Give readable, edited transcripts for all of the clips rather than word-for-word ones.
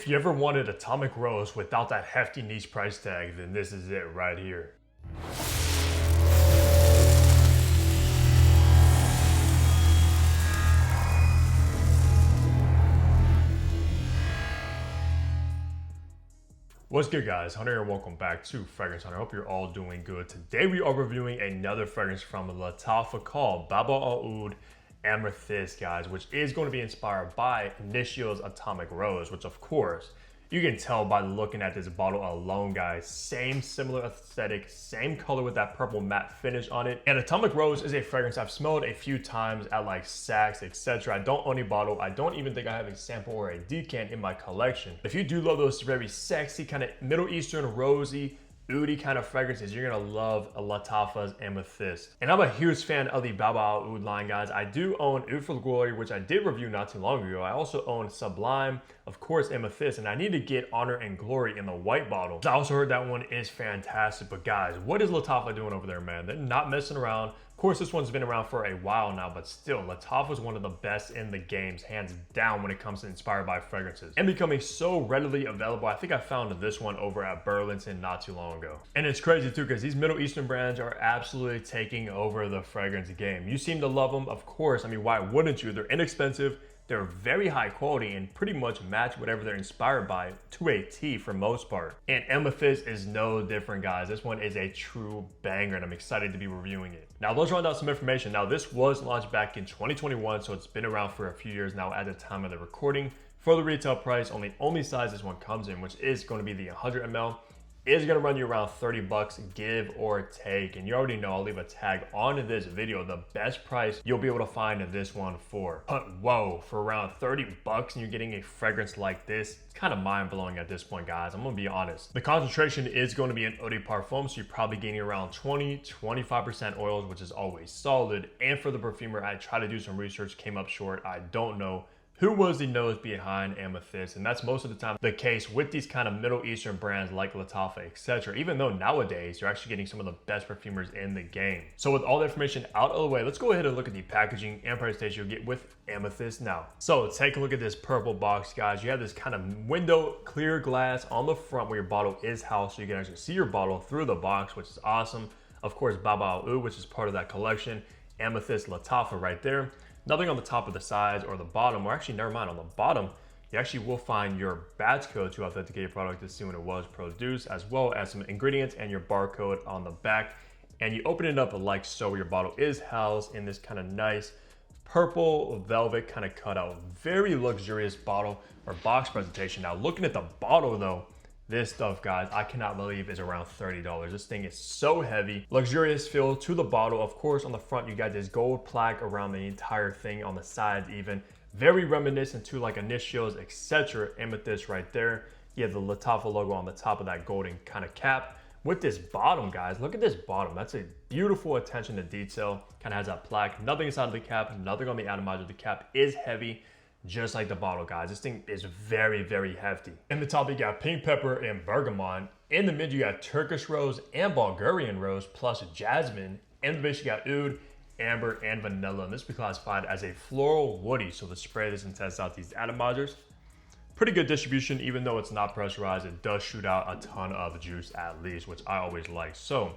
If you ever wanted atomic rose without that hefty niche price tag, then this is it right here. What's good, guys? Hunter here and welcome back to Fragrance Hunter. I hope you're all doing good. Today we are reviewing another fragrance from Lattafa called Lattafa Amethyst, guys, which is going to be inspired by Initio's Atomic Rose, which of course you can tell by looking at this bottle alone, guys. Same similar aesthetic, same color with that purple matte finish on it. And Atomic Rose is a fragrance I've smelled a few times at like Saks, etc. I don't own a bottle. I don't even think I have a sample or a decant in my collection. If you do love those very sexy, kind of Middle Eastern, rosy, oudy kind of fragrances, you're gonna love Lattafa's Amethyst. And I'm a huge fan of the Bahama Oud line, guys. I do own Oud for Glory, which I did review not too long ago. I also own Sublime, of course, Amethyst, and I need to get Honor and Glory in the white bottle. I also heard that one is fantastic. But guys, what is Lattafa doing over there, man? They're not messing around. Of course, this one's been around for a while now, but still, Lattafa is one of the best in the games, hands down, when it comes to inspired by fragrances. And becoming so readily available, I think I found this one over at Burlington not too long ago. And it's crazy too, because these Middle Eastern brands are absolutely taking over the fragrance game. You seem to love them, of course. I mean, why wouldn't you? They're inexpensive. They're very high quality and pretty much match whatever they're inspired by to a T for most part. And Amethyst is no different, guys. This one is a true banger and I'm excited to be reviewing it. Now let's run down some information. Now this was launched back in 2021, so it's been around for a few years now at the time of the recording. For the retail price, only size this one comes in, which is going to be the 100 ml. Is going to run you around 30 bucks, give or take. And you already know, I'll leave a tag on this video, the best price you'll be able to find this one for. But whoa, for around 30 bucks and you're getting a fragrance like this, it's kind of mind blowing at this point, guys. I'm going to be honest. The concentration is going to be an eau de parfum, so you're probably getting around 20-25% oils, which is always solid. And for the perfumer, I tried to do some research, came up short. I don't know who was the nose behind Amethyst, and that's most of the time the case with these kind of Middle Eastern brands like Lattafa, etc. Even though nowadays you're actually getting some of the best perfumers in the game. So with all the information out of the way, let's go ahead and look at the packaging and price tag you'll get with Amethyst now. So take a look at this purple box, guys. You have this kind of window clear glass on the front where your bottle is housed, so you can actually see your bottle through the box, which is awesome. Of course, Bahama Oud, which is part of that collection. Amethyst, Lattafa right there. Nothing on the top of the sides or the bottom, or actually never mind, on the bottom, you actually will find your batch code to authenticate your product to see when it was produced, as well as some ingredients and your barcode on the back. And you open it up like so, where your bottle is housed in this kind of nice purple velvet kind of cutout. Very luxurious bottle or box presentation. Now looking at the bottle though, this stuff, guys, I cannot believe is around $30. This thing is so heavy. Luxurious feel to the bottle. Of course, on the front, you got this gold plaque around the entire thing, on the sides even. Very reminiscent to like Initio's, etc. Amethyst right there. You have the Lattafa logo on the top of that golden kind of cap. With this bottom, guys, look at this bottom. That's a beautiful attention to detail. Kind of has that plaque. Nothing inside of the cap, nothing on the atomizer. The cap is heavy, just like the bottle, guys. This thing is very, very hefty. In the top, you got pink pepper and bergamot. In the mid, you got Turkish rose and Bulgarian rose, plus jasmine. In the base, you got oud, amber, and vanilla. And this will be classified as a floral woody. So let's spray this and test out these atomizers. Pretty good distribution, even though it's not pressurized. It does shoot out a ton of juice at least, which I always like. So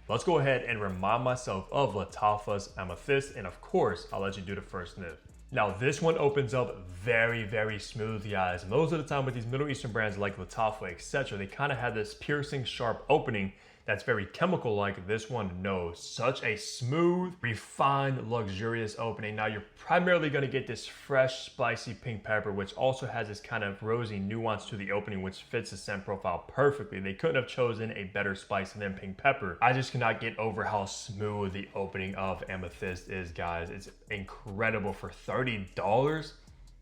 let's go ahead and remind myself of Lattafa's Amethyst. And of course, I'll let you do the first sniff. Now this one opens up very, very smooth, guys. Most of the time with these Middle Eastern brands like Lattafa, etc., they kind of have this piercing, sharp opening that's very chemical-like. This one, no. Such a smooth, refined, luxurious opening. Now you're primarily going to get this fresh, spicy pink pepper, which also has this kind of rosy nuance to the opening, which fits the scent profile perfectly. They couldn't have chosen a better spice than pink pepper. I just cannot get over how smooth the opening of Amethyst is, guys. It's incredible for $30.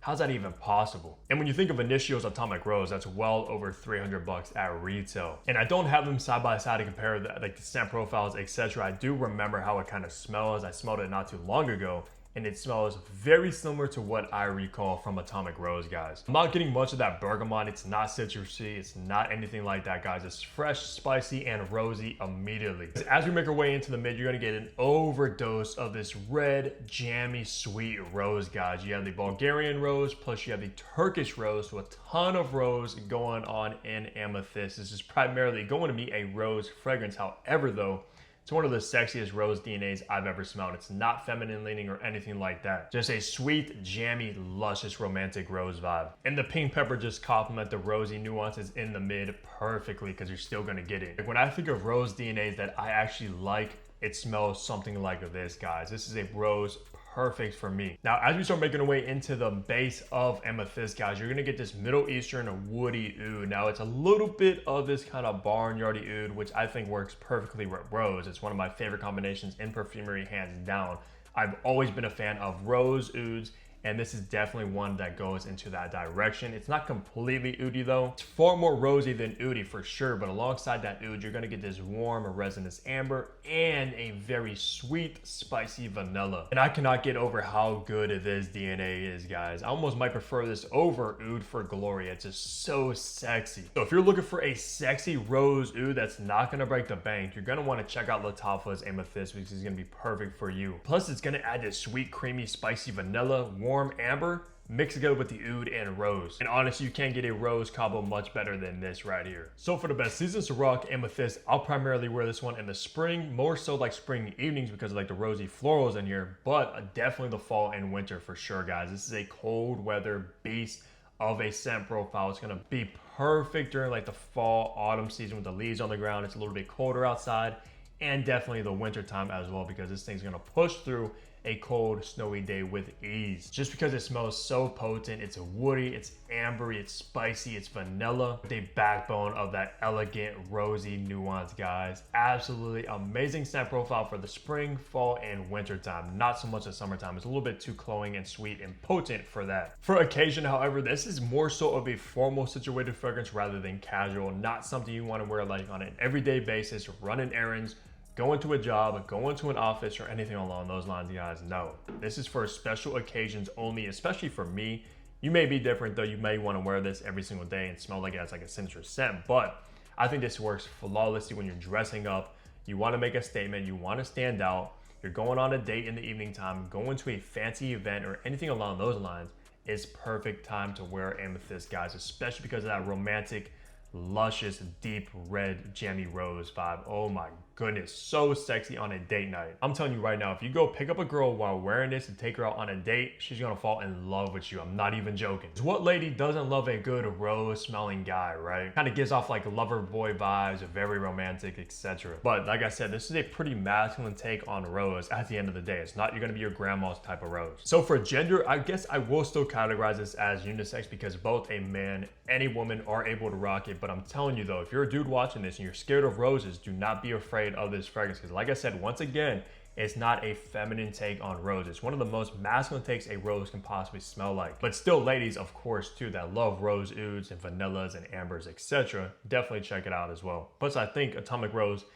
How's that even possible? And when you think of Initio's Atomic Rose, that's well over 300 bucks at retail. And I don't have them side by side to compare like the scent profiles, etc. I do remember how it kind of smells. I smelled it not too long ago. and it smells very similar to what I recall from Atomic Rose, guys. I'm not getting much of that bergamot. It's not citrusy. It's not anything like that, guys. It's fresh, spicy, and rosy immediately. As we make our way into the mid, you're gonna get an overdose of this red, jammy, sweet rose, guys. You have the Bulgarian rose, plus you have the Turkish rose, so a ton of rose going on in Amethyst. This is primarily going to be a rose fragrance. However, though, it's one of the sexiest rose DNAs I've ever smelled. It's not feminine leaning or anything like that. Just a sweet, jammy, luscious, romantic rose vibe. And the pink pepper just complement the rosy nuances in the mid perfectly because you're still gonna get it. Like when I think of rose DNAs that I actually like, it smells something like this, guys. This is a rose perfect for me. Now, as we start making our way into the base of Amethyst, guys, you're gonna get this Middle Eastern woody oud. Now, it's a little bit of this kind of barnyardy oud, which I think works perfectly with rose. It's one of my favorite combinations in perfumery, hands down. I've always been a fan of rose ouds, and this is definitely one that goes into that direction. It's not completely oudy though. It's far more rosy than oudy for sure, but alongside that oud, you're gonna get this warm resinous amber and a very sweet, spicy vanilla. And I cannot get over how good this DNA is, guys. I almost might prefer this over oud for Gloria. It's just so sexy. So if you're looking for a sexy rose oud that's not gonna break the bank, you're gonna wanna check out Lattafa's Amethyst because it's gonna be perfect for you. Plus, it's gonna add this sweet, creamy, spicy vanilla, warm amber, mixed together with the oud and rose. And honestly, you can't get a rose combo much better than this right here. So for the best seasons to rock Amethyst, I'll primarily wear this one in the spring, more so like spring evenings because of like the rosy florals in here, but definitely the fall and winter for sure, guys. This is a cold weather beast of a scent profile. It's gonna be perfect during like the fall, autumn season with the leaves on the ground. It's a little bit colder outside, and definitely the winter time as well because this thing's gonna push through a cold, snowy day with ease. Just because it smells so potent, it's woody, it's ambery, it's spicy, it's vanilla, with a backbone of that elegant, rosy nuance, guys. Absolutely amazing scent profile for the spring, fall, and winter time. Not so much the summertime. It's a little bit too cloying and sweet and potent for that. For occasion, however, this is more so of a formal situated fragrance rather than casual. Not something you want to wear like on an everyday basis, running errands, going to a job, going to an office, or anything along those lines, guys. No, this is for special occasions only, especially for me. You may be different though. You may want to wear this every single day and smell like it has like a signature scent, but I think this works flawlessly when you're dressing up. You want to make a statement, you want to stand out, you're going on a date in the evening time, going to a fancy event or anything along those lines. It's perfect time to wear Amethyst, guys, especially because of that romantic, luscious, deep red, jammy rose vibe. Oh my goodness, so sexy on a date night. I'm telling you right now, if you go pick up a girl while wearing this and take her out on a date, she's gonna fall in love with you. I'm not even joking. What lady doesn't love a good rose smelling guy, right? Kind of gives off like lover boy vibes, very romantic, etc. But like I said, this is a pretty masculine take on rose at the end of the day. It's not you're gonna be your grandma's type of rose. So for gender, I guess I will still categorize this as unisex because both a man and a woman are able to rock it. But I'm telling you though, if you're a dude watching this and you're scared of roses, do not be afraid of this fragrance because like I said, once again, it's not a feminine take on rose. It's one of the most masculine takes a rose can possibly smell like. But still, ladies, of course, too, that love rose ouds and vanillas and ambers, etc., definitely check it out as well. Plus, I think Atomic Rose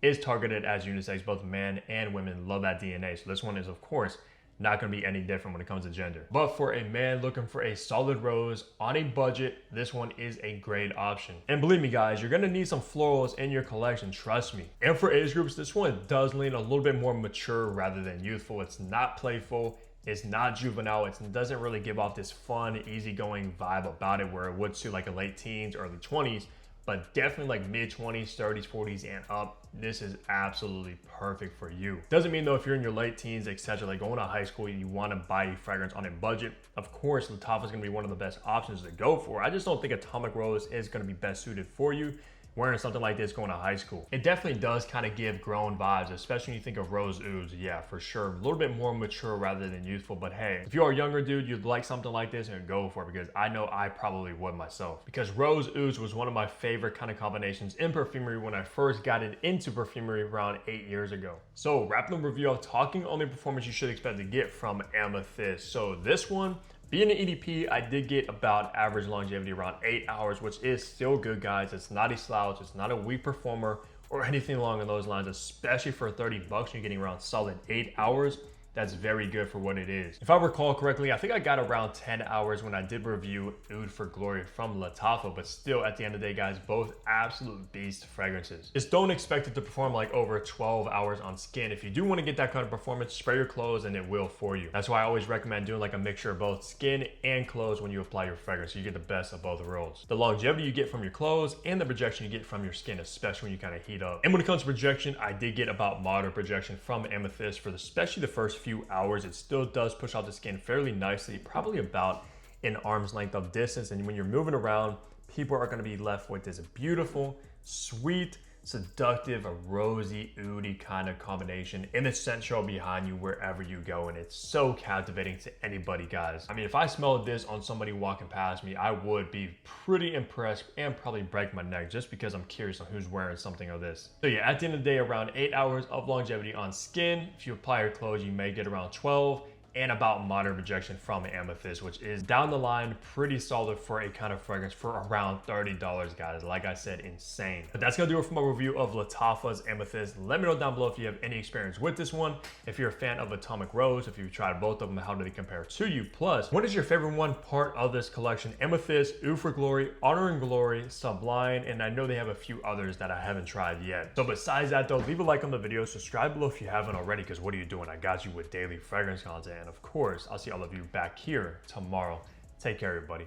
is targeted as unisex. Both men and women love that DNA. So this one is, of course, not going to be any different when it comes to gender. But for a man looking for a solid rose on a budget, this one is a great option. And believe me guys, you're going to need some florals in your collection, trust me. And for age groups, this one does lean a little bit more mature rather than youthful. It's not playful, it's not juvenile, it doesn't really give off this fun, easygoing vibe about it where it would suit like a late teens, early 20s. But definitely like mid 20s, 30s, 40s, and up, this is absolutely perfect for you. Doesn't mean though if you're in your late teens, etc., like going to high school, you want to buy a fragrance on a budget. Of course, Lattafa is going to be one of the best options to go for. I just don't think Atomic Rose is going to be best suited for you wearing something like this going to high school. It definitely does kind of give grown vibes, especially when you think of rose ouds. Yeah, for sure. A little bit more mature rather than youthful, but hey, if you're a younger dude, you'd like something like this and go for it because I know I probably would myself. Because rose ouds was one of my favorite kind of combinations in perfumery when I first got into perfumery around 8 years ago. So wrapping the review up, talking on the performance you should expect to get from Amethyst. So this one, being an EDP, I did get about average longevity around 8 hours, which is still good, guys. It's not a slouch, it's not a weak performer or anything along those lines, especially for $30 you're getting around solid 8 hours. that's very good for what it is. If I recall correctly, I think I got around 10 hours when I did review Oud for Glory from Lattafa, but still at the end of the day, guys, both absolute beast fragrances. Just don't expect it to perform like over 12 hours on skin. If you do want to get that kind of performance, spray your clothes and it will for you. That's why I always recommend doing like a mixture of both skin and clothes when you apply your fragrance, so you get the best of both worlds. The longevity you get from your clothes and the projection you get from your skin, especially when you kind of heat up. And when it comes to projection, I did get about moderate projection from Amethyst for especially the first few hours. It still does push out the skin fairly nicely, probably about an arm's length of distance. And when you're moving around, people are going to be left with this beautiful, sweet, seductive, a rosy, oudy kind of combination in the scent trail behind you wherever you go, and it's so captivating to anybody, guys. I mean, if I smelled this on somebody walking past me, I would be pretty impressed and probably break my neck just because I'm curious on who's wearing something of this. So yeah, at the end of the day, around 8 hours of longevity on skin. If you apply your clothes, you may get around 12, and about moderate projection from Amethyst, which is down the line pretty solid for a kind of fragrance for around $30, guys. Like I said, insane. But that's gonna do it for my review of Lattafa's Amethyst. Let me know down below if you have any experience with this one. If you're a fan of Atomic Rose, if you've tried both of them, how do they compare to you? Plus, what is your favorite one part of this collection? Amethyst, Oud for Glory, Honor and Glory, Sublime, and I know they have a few others that I haven't tried yet. So besides that though, leave a like on the video, subscribe below if you haven't already, because what are you doing? I got you with daily fragrance content. And of course, I'll see all of you back here tomorrow. Take care, everybody.